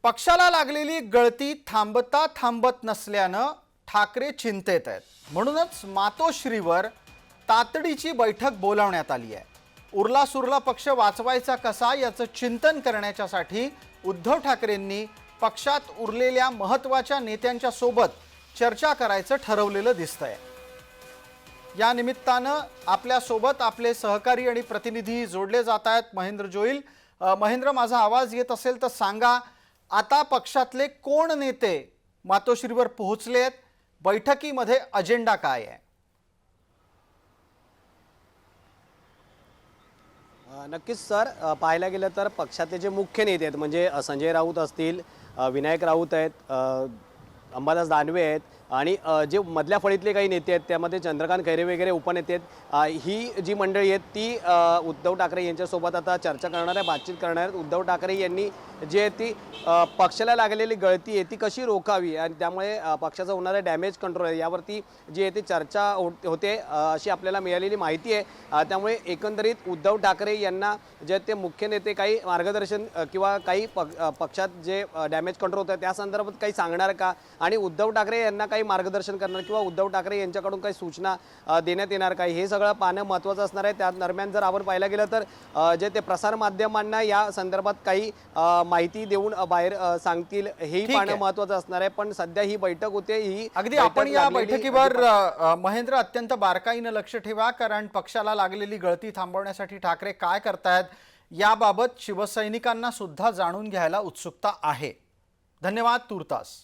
पक्षाला लागलेली गळती थांबता थांबत नसल्यानं ठाकरे चिंतेत आहेत। म्हणूनच मातोश्रीवर तातडीची बैठक बोलावण्यात आली आहे। उरला सुरला पक्ष वाचवायचा कसा याचं चिंतन करण्यासाठी उद्धव ठाकरेंनी पक्षात उरलेल्या महत्त्वाच्या नेत्यांच्या सोबत चर्चा करायचं ठरवलेलं दिसतंय। या निमित्तानं आपल्या सोबत आपले सहकारी आणि प्रतिनिधी जोडले जात आहेत। महेंद्र जोईल, महेंद्र, माझा आवाज येत असेल तर सांगा, आता पक्षातले कोण नेते मातोश्रीवर पोहोचलेत? बैठकीमध्ये अजेंडा काय आहे? नक्कीच सर, पाहायला गेलं तर पक्षाचे जे मुख्य नेते आहेत म्हणजे संजय राऊत असतील, विनायक राऊत आहेत, अंबादास दानवे आहेत आणि जे मधल्या फळीतले काही नेते आहेत त्यामध्ये चंद्रकांत खैरे वगैरे उपनेते आहेत। ही जी मंडळी आहेत ती उद्धव ठाकरे यांच्यासोबत आता चर्चा करणार आहे, बातचीत करणार आहेत। उद्धव ठाकरे यांनी जे आहे ती पक्षाला लागलेली गळती आहे ती कशी रोखावी आणि त्यामुळे पक्षाचा होणारा डॅमेज कंट्रोल आहे यावरती जी आहे ती चर्चा होते अशी आपल्याला मिळालेली माहिती आहे। त्यामुळे एकंदरीत उद्धव ठाकरे यांना जे ते मुख्य नेते काही मार्गदर्शन किंवा काही पक्षात जे डॅमेज कंट्रोल होतं त्या संदर्भात काही सांगणार का आणि उद्धव ठाकरे यांना काही मार्गदर्शन करणार किंवा उद्धव ठाकरे यांच्याकडून काही सूचना देण्यात येणार का, हे सगळं पाहणं महत्त्वाचं असणार आहे। त्या दरम्यान जर आपण पाहायला गेलं तर जे ते प्रसार माध्यमांना या संदर्भात काही माहिती देऊन बाहेर सांगतील हेही पाहणं महत्त्वाचं असणार आहे। पण सध्या ही बैठक होते, ही अगदी आपण या बैठकीवर महेंद्र अत्यंत बारकाईने लक्ष ठेवा, कारण पक्षाला लागलेली गळती थांबवण्यासाठी ठाकरे काय करतायत याबाबत शिवसैनिकांना सुद्धा जाणून घ्यायला उत्सुकता आहे। धन्यवाद तुर्तास।